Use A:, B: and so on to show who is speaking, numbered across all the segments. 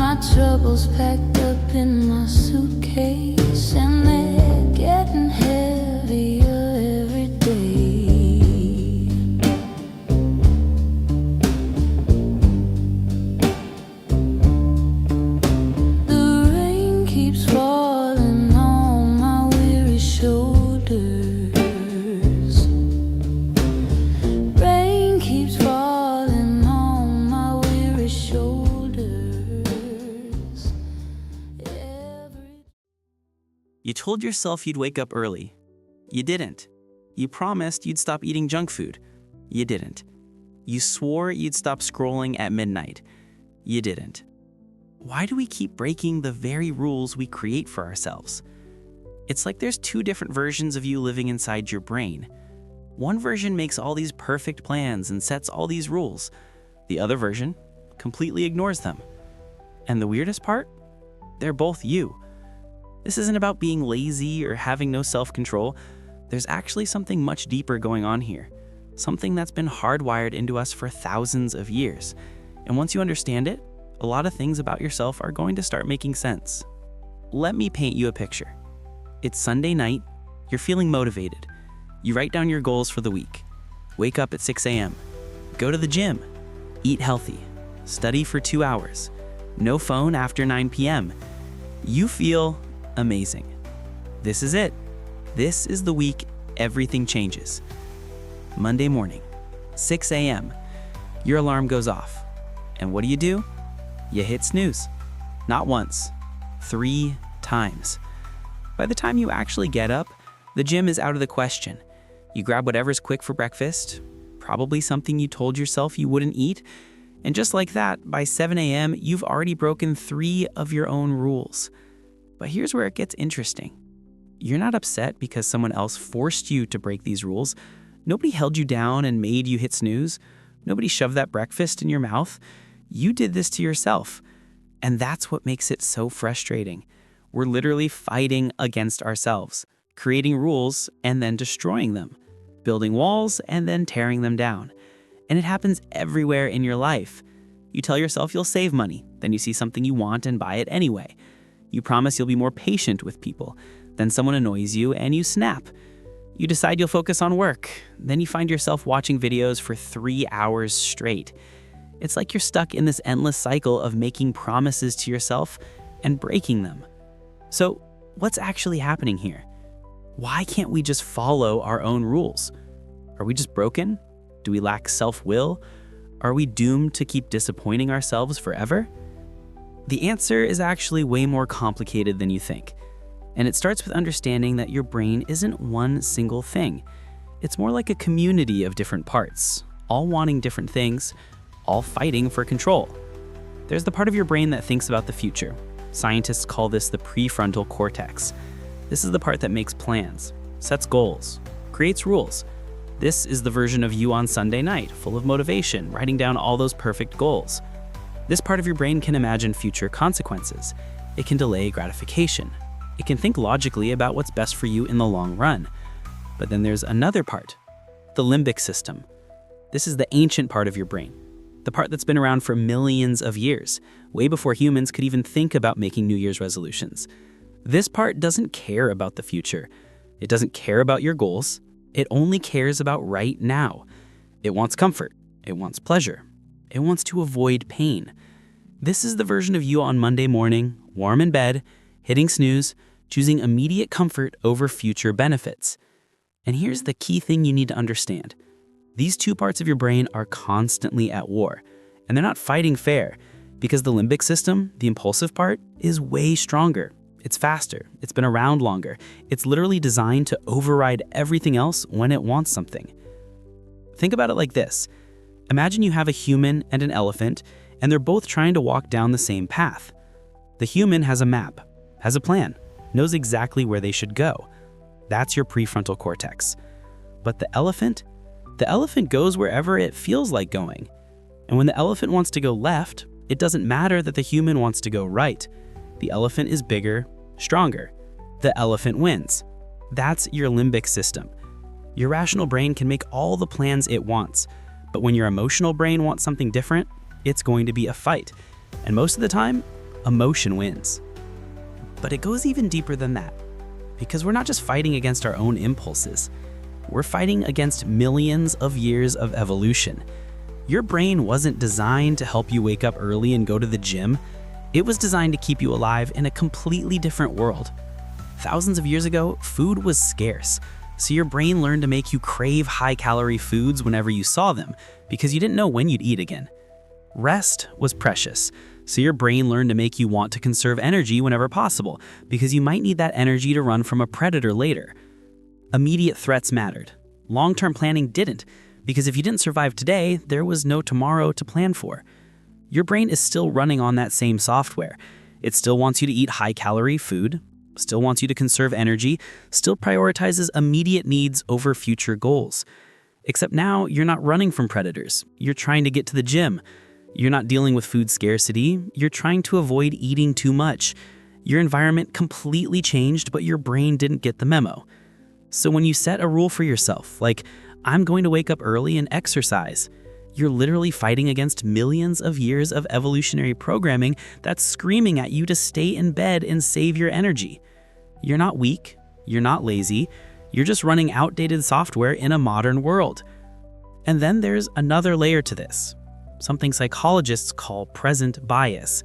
A: my troubles packed up in my suitcase, and they're getting heavier every day. The rain keeps falling on my weary shoulders. Rain keeps falling on my weary shoulders.
B: You told yourself you'd wake up early. You didn't. You promised you'd stop eating junk food. You didn't. You swore you'd stop scrolling at midnight. You didn't. Why do we keep breaking the very rules we create for ourselves? It's like there's two different versions of you living inside your brain. One version makes all these perfect plans and sets all these rules. The other version completely ignores them. And the weirdest part? They're both you. This isn't about being lazy or having no self-control. There's actually something much deeper going on here. Something that's been hardwired into us for thousands of years. And once you understand it, a lot of things about yourself are going to start making sense. Let me paint you a picture. It's Sunday night. You're feeling motivated. You write down your goals for the week. Wake up at 6 a.m. Go to the gym. Eat healthy. Study for 2 hours. No phone after 9 p.m. You feel amazing. This is it. This is the week everything changes. Monday morning, 6 a.m. Your alarm goes off. And what do? You hit snooze. Not once, 3 times. By the time you actually get up, the gym is out of the question. You grab whatever's quick for breakfast, probably something you told yourself you wouldn't eat, and just like that, by 7 a.m., you've already broken 3 of your own rules. But here's where it gets interesting. You're not upset because someone else forced you to break these rules. Nobody held you down and made you hit snooze. Nobody shoved that breakfast in your mouth. You did this to yourself. And that's what makes it so frustrating. We're literally fighting against ourselves, creating rules and then destroying them, building walls and then tearing them down. And it happens everywhere in your life. You tell yourself you'll save money, then you see something you want and buy it anyway. You promise you'll be more patient with people, then someone annoys you and you snap. You decide you'll focus on work, then you find yourself watching videos for 3 hours straight. It's like you're stuck in this endless cycle of making promises to yourself and breaking them. So, what's actually happening here? Why can't we just follow our own rules? Are we just broken? Do we lack self-will? Are we doomed to keep disappointing ourselves forever? The answer is actually way more complicated than you think. And it starts with understanding that your brain isn't one single thing. It's more like a community of different parts, all wanting different things, all fighting for control. There's the part of your brain that thinks about the future. Scientists call this the prefrontal cortex. This is the part that makes plans, sets goals, creates rules. This is the version of you on Sunday night, full of motivation, writing down all those perfect goals. This part of your brain can imagine future consequences. It can delay gratification. It can think logically about what's best for you in the long run. But then there's another part, the limbic system. This is the ancient part of your brain, the part that's been around for millions of years, way before humans could even think about making New Year's resolutions. This part doesn't care about the future. It doesn't care about your goals. It only cares about right now. It wants comfort. It wants pleasure. It wants to avoid pain. This is the version of you on Monday morning, warm in bed, hitting snooze, choosing immediate comfort over future benefits. And here's the key thing you need to understand. These two parts of your brain are constantly at war, and they're not fighting fair because the limbic system, the impulsive part, is way stronger. It's faster. It's been around longer. It's literally designed to override everything else when it wants something. Think about it like this. Imagine you have a human and an elephant, and they're both trying to walk down the same path. The human has a map, has a plan, knows exactly where they should go. That's your prefrontal cortex. But the elephant goes wherever it feels like going. And when the elephant wants to go left, it doesn't matter that the human wants to go right. The elephant is bigger, stronger. The elephant wins. That's your limbic system. Your rational brain can make all the plans it wants, but when your emotional brain wants something different, it's going to be a fight. And most of the time, emotion wins. But it goes even deeper than that, because we're not just fighting against our own impulses. We're fighting against millions of years of evolution. Your brain wasn't designed to help you wake up early and go to the gym. It was designed to keep you alive in a completely different world. Thousands of years ago, food was scarce, so your brain learned to make you crave high-calorie foods whenever you saw them, because you didn't know when you'd eat again. Rest was precious, so your brain learned to make you want to conserve energy whenever possible, because you might need that energy to run from a predator later. Immediate threats mattered. Long-term planning didn't, because if you didn't survive today, there was no tomorrow to plan for. Your brain is still running on that same software. It still wants you to eat high-calorie food, still wants you to conserve energy, still prioritizes immediate needs over future goals. Except now, you're not running from predators. You're trying to get to the gym. You're not dealing with food scarcity. You're trying to avoid eating too much. Your environment completely changed, but your brain didn't get the memo. So when you set a rule for yourself, like, I'm going to wake up early and exercise, you're literally fighting against millions of years of evolutionary programming that's screaming at you to stay in bed and save your energy. You're not weak. You're not lazy. You're just running outdated software in a modern world. And then there's another layer to this, something psychologists call present bias.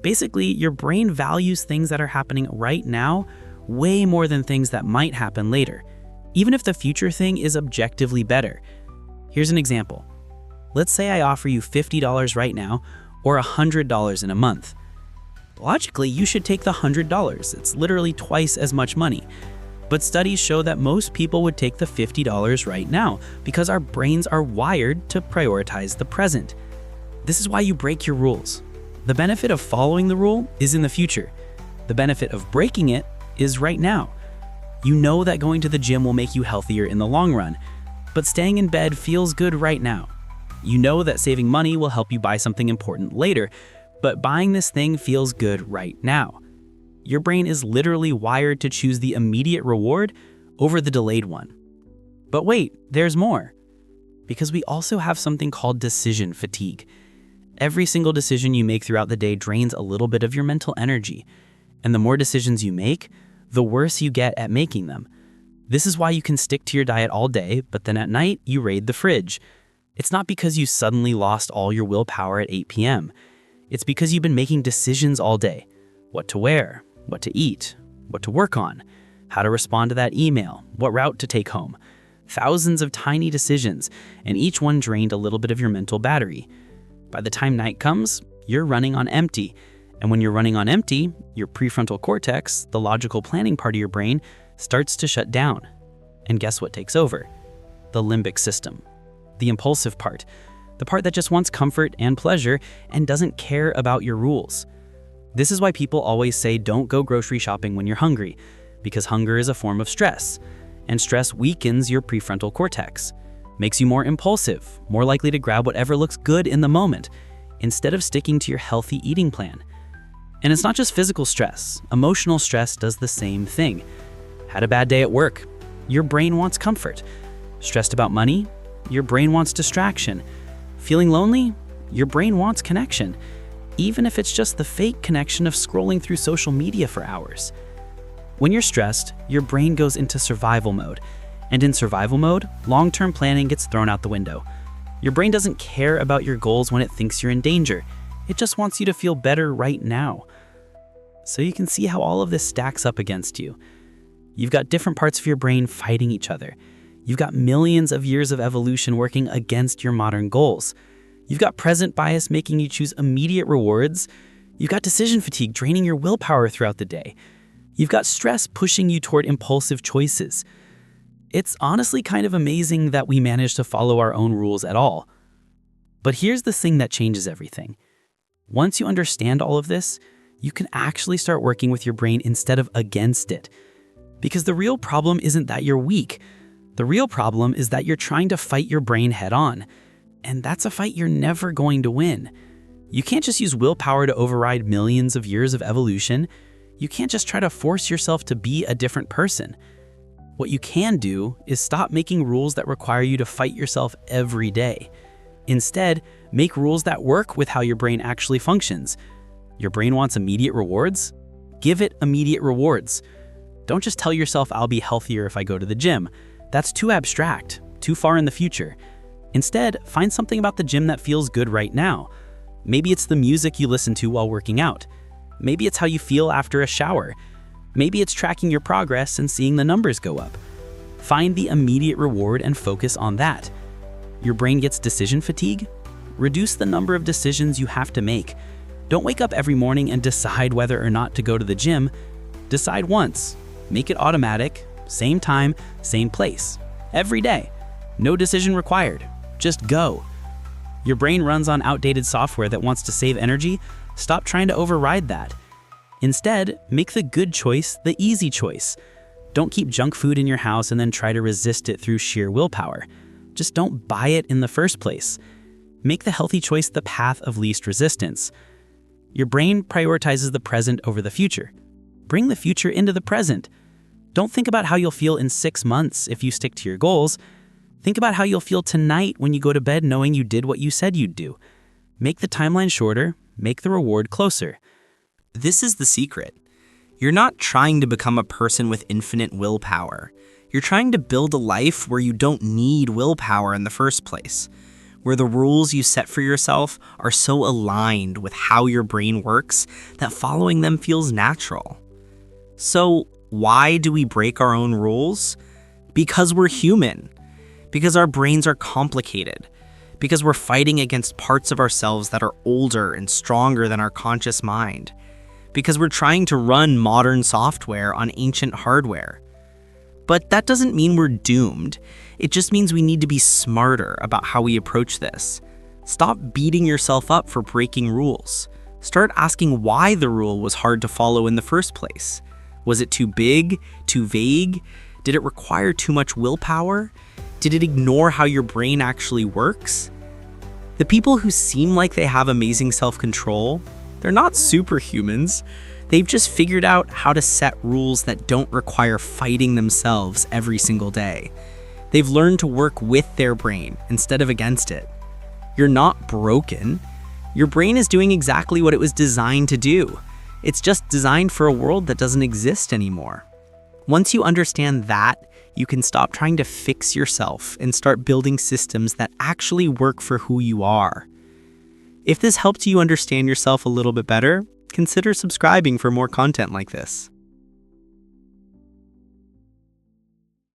B: Basically, your brain values things that are happening right now way more than things that might happen later, even if the future thing is objectively better. Here's an example. Let's say I offer you $50 right now or $100 in a month. Logically, you should take the $100. It's literally twice as much money. But studies show that most people would take the $50 right now because our brains are wired to prioritize the present. This is why you break your rules. The benefit of following the rule is in the future. The benefit of breaking it is right now. You know that going to the gym will make you healthier in the long run, but staying in bed feels good right now. You know that saving money will help you buy something important later, but buying this thing feels good right now. Your brain is literally wired to choose the immediate reward over the delayed one. But wait, there's more. Because we also have something called decision fatigue. Every single decision you make throughout the day drains a little bit of your mental energy. And the more decisions you make, the worse you get at making them. This is why you can stick to your diet all day, but then at night, you raid the fridge. It's not because you suddenly lost all your willpower at 8 p.m. It's because you've been making decisions all day. What to wear, what to eat, what to work on, how to respond to that email, what route to take home. Thousands of tiny decisions, and each one drained a little bit of your mental battery. By the time night comes, you're running on empty. And when you're running on empty, your prefrontal cortex, the logical planning part of your brain, starts to shut down. And guess what takes over? The limbic system. The impulsive part. The part that just wants comfort and pleasure and doesn't care about your rules. This is why people always say don't go grocery shopping when you're hungry, because hunger is a form of stress. And stress weakens your prefrontal cortex, makes you more impulsive, more likely to grab whatever looks good in the moment, instead of sticking to your healthy eating plan. And it's not just physical stress. Emotional stress does the same thing. Had a bad day at work, your brain wants comfort. Stressed about money, your brain wants distraction. Feeling lonely, your brain wants connection, even if it's just the fake connection of scrolling through social media for hours. When you're stressed, your brain goes into survival mode. And in survival mode, long-term planning gets thrown out the window. Your brain doesn't care about your goals when it thinks you're in danger. It just wants you to feel better right now. So you can see how all of this stacks up against you. You've got different parts of your brain fighting each other. You've got millions of years of evolution working against your modern goals. You've got present bias making you choose immediate rewards. You've got decision fatigue draining your willpower throughout the day. You've got stress pushing you toward impulsive choices. It's honestly kind of amazing that we manage to follow our own rules at all. But here's the thing that changes everything. Once you understand all of this, you can actually start working with your brain instead of against it. Because the real problem isn't that you're weak. The real problem is that you're trying to fight your brain head on. And that's a fight you're never going to win. You can't just use willpower to override millions of years of evolution. You can't just try to force yourself to be a different person. What you can do is stop making rules that require you to fight yourself every day. Instead, make rules that work with how your brain actually functions. Your brain wants immediate rewards? Give it immediate rewards. Don't just tell yourself I'll be healthier if I go to the gym. That's too abstract, too far in the future. Instead, find something about the gym that feels good right now. Maybe it's the music you listen to while working out. Maybe it's how you feel after a shower. Maybe it's tracking your progress and seeing the numbers go up. Find the immediate reward and focus on that. Your brain gets decision fatigue? Reduce the number of decisions you have to make. Don't wake up every morning and decide whether or not to go to the gym. Decide once. Make it automatic, same time, same place. Every day. No decision required. Just go. Your brain runs on outdated software that wants to save energy. Stop trying to override that. Instead, make the good choice the easy choice. Don't keep junk food in your house and then try to resist it through sheer willpower. Just don't buy it in the first place. Make the healthy choice the path of least resistance. Your brain prioritizes the present over the future. Bring the future into the present. Don't think about how you'll feel in 6 months if you stick to your goals. Think about how you'll feel tonight when you go to bed knowing you did what you said you'd do. Make the timeline shorter, make the reward closer.
C: This is the secret. You're not trying to become a person with infinite willpower. You're trying to build a life where you don't need willpower in the first place, where the rules you set for yourself are so aligned with how your brain works that following them feels natural. So, why do we break our own rules? Because we're human. Because our brains are complicated. Because we're fighting against parts of ourselves that are older and stronger than our conscious mind. Because we're trying to run modern software on ancient hardware. But that doesn't mean we're doomed. It just means we need to be smarter about how we approach this. Stop beating yourself up for breaking rules. Start asking why the rule was hard to follow in the first place. Was it too big? Too vague? Did it require too much willpower? Did it ignore how your brain actually works? The people who seem like they have amazing self-control, they're not superhumans. They've just figured out how to set rules that don't require fighting themselves every single day. They've learned to work with their brain instead of against it. You're not broken. Your brain is doing exactly what it was designed to do. It's just designed for a world that doesn't exist anymore. Once you understand that, you can stop trying to fix yourself and start building systems that actually work for who you are. If this helped you understand yourself a little bit better, consider subscribing for more content like this.